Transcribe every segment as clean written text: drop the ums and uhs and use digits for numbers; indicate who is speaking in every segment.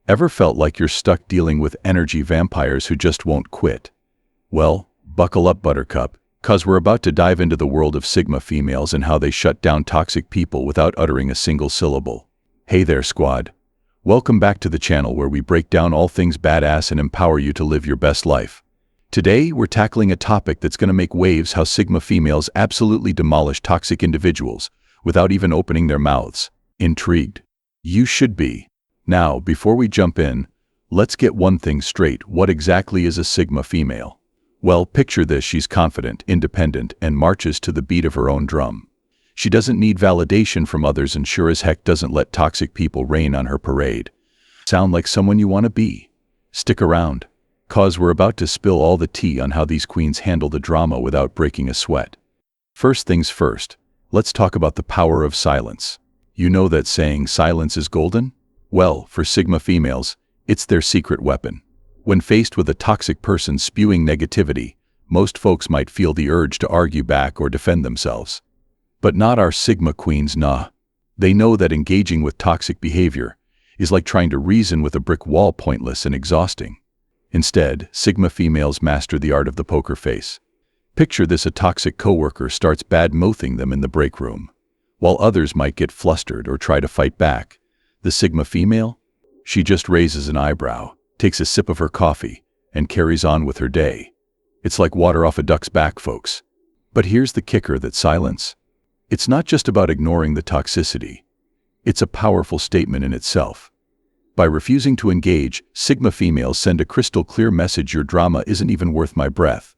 Speaker 1: Ever felt like you're stuck dealing with energy vampires who just won't quit? Well, buckle up, Buttercup, 'cause we're about to dive into the world of Sigma females and how they shut down toxic people without uttering a single syllable. Hey there, squad. Welcome back to the channel where we break down all things badass and empower you to live your best life. Today, we're tackling a topic that's going to make waves: how Sigma females absolutely demolish toxic individuals without even opening their mouths. Intrigued? You should be. Now, before we jump in, let's get one thing straight. What exactly is a Sigma female? Well, picture this: she's confident, independent, and marches to the beat of her own drum. She doesn't need validation from others and sure as heck doesn't let toxic people rain on her parade. Sound like someone you want to be? Stick around, 'cause we're about to spill all the tea on how these queens handle the drama without breaking a sweat. First things first, let's talk about the power of silence. You know that saying, silence is golden? Well, for Sigma females, it's their secret weapon. When faced with a toxic person spewing negativity, most folks might feel the urge to argue back or defend themselves. But not our Sigma queens, nah. They know that engaging with toxic behavior is like trying to reason with a brick wall, pointless and exhausting. Instead, Sigma females master the art of the poker face. Picture this: a toxic coworker starts bad-mouthing them in the break room. While others might get flustered or try to fight back, the Sigma female? She just raises an eyebrow, takes a sip of her coffee, and carries on with her day. It's like water off a duck's back, folks. But here's the kicker: that silence, it's not just about ignoring the toxicity. It's a powerful statement in itself. By refusing to engage, Sigma females send a crystal-clear message: your drama isn't even worth my breath.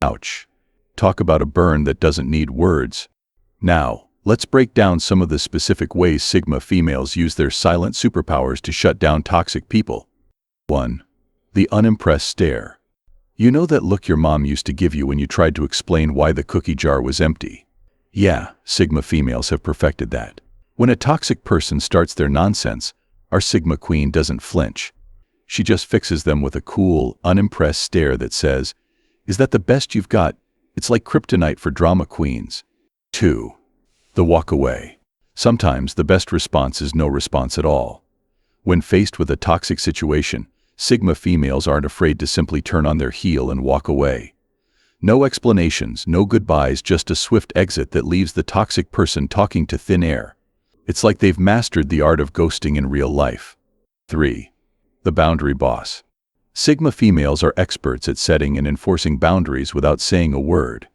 Speaker 1: Ouch. Talk about a burn that doesn't need words. Now, let's break down some of the specific ways Sigma females use their silent superpowers to shut down toxic people. 1. The unimpressed stare. You know that look your mom used to give you when you tried to explain why the cookie jar was empty? Yeah, Sigma females have perfected that. When a toxic person starts their nonsense, our Sigma queen doesn't flinch. She just fixes them with a cool, unimpressed stare that says, "Is that the best you've got?" It's like kryptonite for drama queens. 2. The walk away. Sometimes the best response is no response at all. When faced with a toxic situation, Sigma females aren't afraid to simply turn on their heel and walk away. No explanations, no goodbyes, just a swift exit that leaves the toxic person talking to thin air. It's like they've mastered the art of ghosting in real life. 3. The boundary boss. Sigma females are experts at setting and enforcing boundaries without saying a word.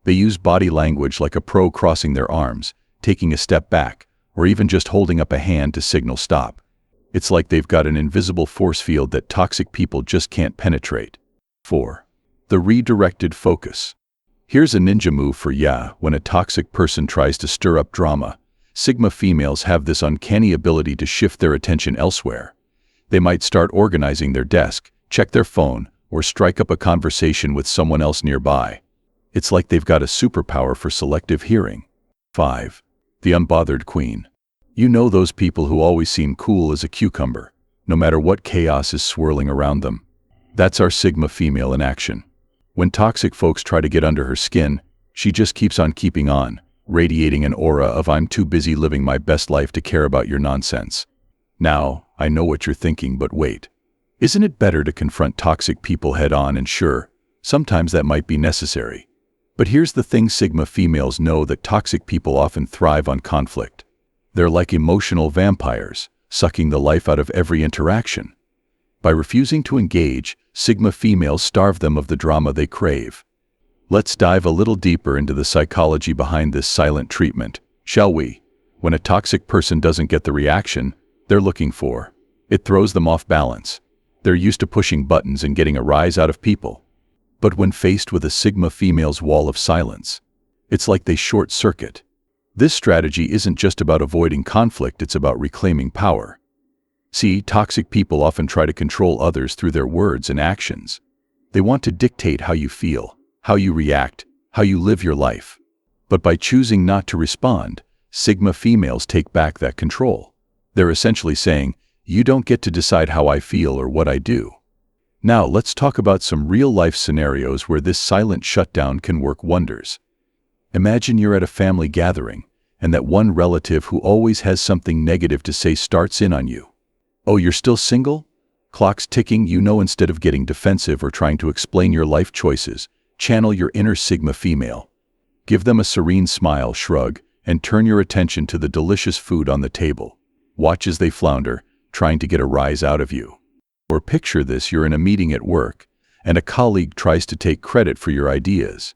Speaker 1: They use body language like a pro, crossing their arms, taking a step back, or even just holding up a hand to signal stop. It's like they've got an invisible force field that toxic people just can't penetrate. 4. The redirected focus. Here's a ninja move for ya: when a toxic person tries to stir up drama, Sigma females have this uncanny ability to shift their attention elsewhere. They might start organizing their desk, check their phone, or strike up a conversation with someone else nearby. It's like they've got a superpower for selective hearing. 5. The unbothered queen. You know those people who always seem cool as a cucumber, no matter what chaos is swirling around them? That's our Sigma female in action. When toxic folks try to get under her skin, she just keeps on keeping on, radiating an aura of "I'm too busy living my best life to care about your nonsense." Now, I know what you're thinking, but wait. Isn't it better to confront toxic people head-on? And sure, sometimes that might be necessary. But here's the thing: Sigma females know that toxic people often thrive on conflict. They're like emotional vampires, sucking the life out of every interaction. By refusing to engage, Sigma females starve them of the drama they crave. Let's dive a little deeper into the psychology behind this silent treatment, shall we? When a toxic person doesn't get the reaction they're looking for, it throws them off balance. They're used to pushing buttons and getting a rise out of people. But when faced with a Sigma female's wall of silence, it's like they short-circuit. This strategy isn't just about avoiding conflict, it's about reclaiming power. See, toxic people often try to control others through their words and actions. They want to dictate how you feel, how you react, how you live your life. But by choosing not to respond, Sigma females take back that control. They're essentially saying, "You don't get to decide how I feel or what I do." Now let's talk about some real-life scenarios where this silent shutdown can work wonders. Imagine you're at a family gathering, and that one relative who always has something negative to say starts in on you. Oh, you're still single? Clock's ticking, instead of getting defensive or trying to explain your life choices, channel your inner Sigma female. Give them a serene smile, shrug, and turn your attention to the delicious food on the table. Watch as they flounder, trying to get a rise out of you. Or picture this: you're in a meeting at work, and a colleague tries to take credit for your ideas.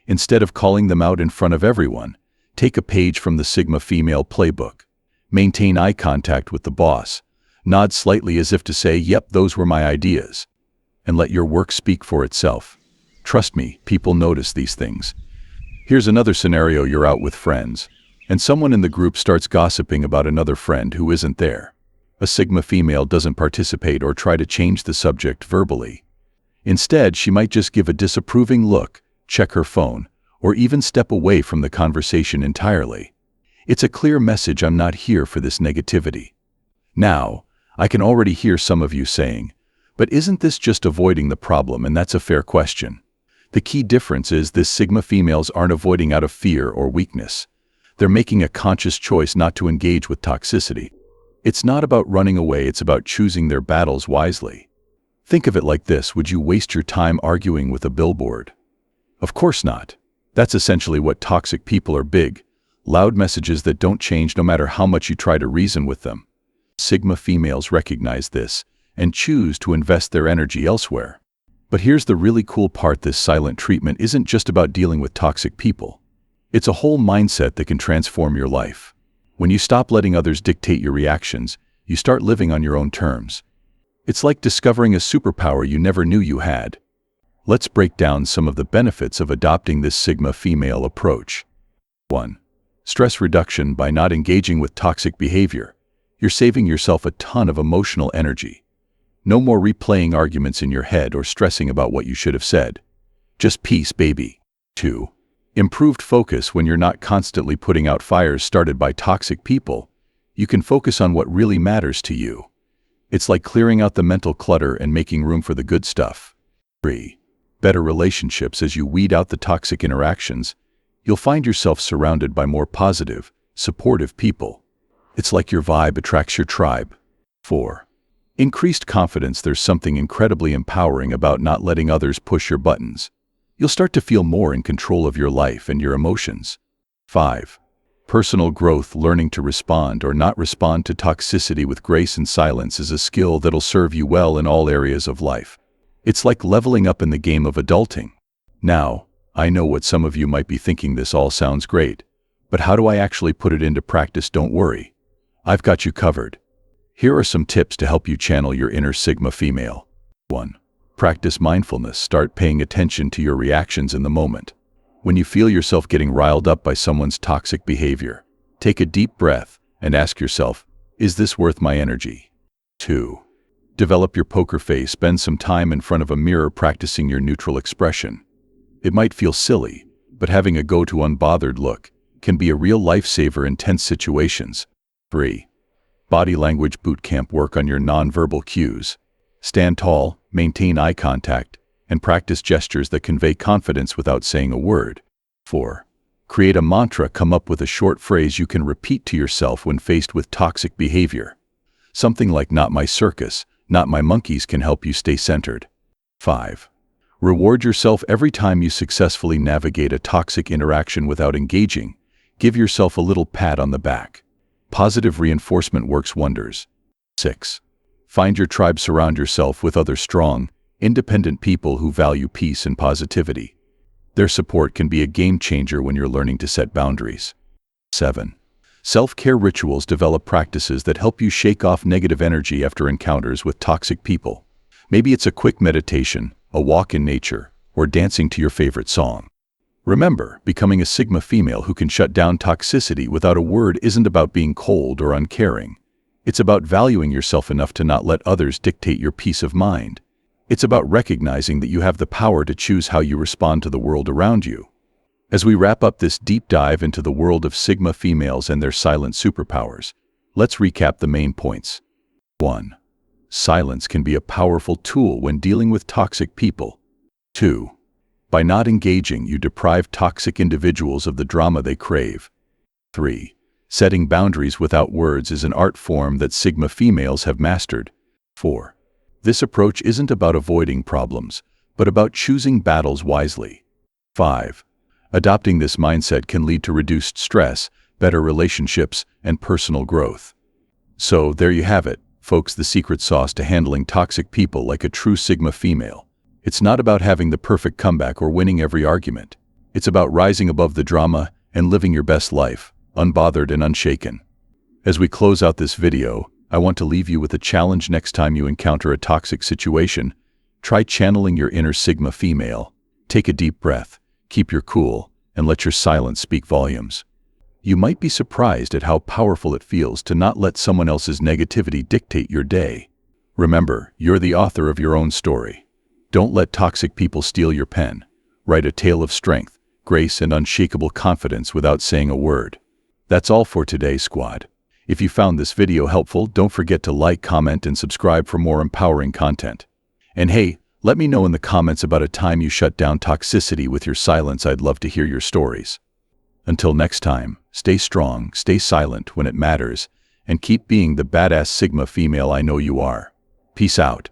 Speaker 1: Instead of calling them out in front of everyone, take a page from the Sigma female playbook. Maintain eye contact with the boss. Nod slightly as if to say, "Yep, those were my ideas." And let your work speak for itself. Trust me, people notice these things. Here's another scenario: you're out with friends, and someone in the group starts gossiping about another friend who isn't there. A Sigma female doesn't participate or try to change the subject verbally. Instead, she might just give a disapproving look, check her phone, or even step away from the conversation entirely. It's a clear message: I'm not here for this negativity. Now, I can already hear some of you saying, but isn't this just avoiding the problem? And that's a fair question. The key difference is this: Sigma females aren't avoiding out of fear or weakness. They're making a conscious choice not to engage with toxicity. It's not about running away, it's about choosing their battles wisely. Think of it like this: would you waste your time arguing with a billboard? Of course not. That's essentially what toxic people are: big, loud messages that don't change no matter how much you try to reason with them. Sigma females recognize this and choose to invest their energy elsewhere. But here's the really cool part: this silent treatment isn't just about dealing with toxic people. It's a whole mindset that can transform your life. When you stop letting others dictate your reactions, you start living on your own terms. It's like discovering a superpower you never knew you had. Let's break down some of the benefits of adopting this Sigma female approach. 1. Stress reduction. By not engaging with toxic behavior, you're saving yourself a ton of emotional energy. No more replaying arguments in your head or stressing about what you should have said. Just peace, baby. 2. Improved focus. When you're not constantly putting out fires started by toxic people, you can focus on what really matters to you. It's like clearing out the mental clutter and making room for the good stuff. 3. Better relationships. As you weed out the toxic interactions, you'll find yourself surrounded by more positive, supportive people. It's like your vibe attracts your tribe. 4. Increased confidence. There's something incredibly empowering about not letting others push your buttons. You'll start to feel more in control of your life and your emotions. 5. Personal growth. Learning to respond or not respond to toxicity with grace and silence is a skill that'll serve you well in all areas of life. It's like leveling up in the game of adulting. Now, I know what some of you might be thinking: this all sounds great, but how do I actually put it into practice? Don't worry. I've got you covered. Here are some tips to help you channel your inner Sigma female. 1. Practice mindfulness. Start paying attention to your reactions in the moment. When you feel yourself getting riled up by someone's toxic behavior, take a deep breath and ask yourself, is this worth my energy? 2. Develop your poker face. Spend some time in front of a mirror practicing your neutral expression. It might feel silly, but having a go-to unbothered look can be a real lifesaver in tense situations. 3. Body language boot camp. Work on your nonverbal cues. Stand tall, maintain eye contact, and practice gestures that convey confidence without saying a word. 4. Create a mantra. Come up with a short phrase you can repeat to yourself when faced with toxic behavior. Something like "not my circus, not my monkeys" can help you stay centered. 5. Reward yourself every time you successfully navigate a toxic interaction without engaging. Give yourself a little pat on the back. Positive reinforcement works wonders. 6. Find your tribe. Surround yourself with other strong, independent people who value peace and positivity. Their support can be a game changer when you're learning to set boundaries. 7. Self-care rituals. Develop practices that help you shake off negative energy after encounters with toxic people. Maybe it's a quick meditation, a walk in nature, or dancing to your favorite song. Remember, becoming a Sigma female who can shut down toxicity without a word isn't about being cold or uncaring. It's about valuing yourself enough to not let others dictate your peace of mind. It's about recognizing that you have the power to choose how you respond to the world around you. As we wrap up this deep dive into the world of Sigma females and their silent superpowers, let's recap the main points. 1. Silence can be a powerful tool when dealing with toxic people. 2. By not engaging, you deprive toxic individuals of the drama they crave. 3. Setting boundaries without words is an art form that Sigma females have mastered. 4. This approach isn't about avoiding problems, but about choosing battles wisely. 5. Adopting this mindset can lead to reduced stress, better relationships, and personal growth. So, there you have it, folks, the secret sauce to handling toxic people like a true Sigma female. It's not about having the perfect comeback or winning every argument. It's about rising above the drama and living your best life, unbothered and unshaken. As we close out this video, I want to leave you with a challenge. Next time you encounter a toxic situation, try channeling your inner Sigma female. Take a deep breath, keep your cool, and let your silence speak volumes. You might be surprised at how powerful it feels to not let someone else's negativity dictate your day. Remember, you're the author of your own story. Don't let toxic people steal your pen. Write a tale of strength, grace, and unshakable confidence without saying a word. That's all for today, squad. If you found this video helpful, don't forget to like, comment, and subscribe for more empowering content. And hey, let me know in the comments about a time you shut down toxicity with your silence. I'd love to hear your stories. Until next time, stay strong, stay silent when it matters, and keep being the badass Sigma female I know you are. Peace out.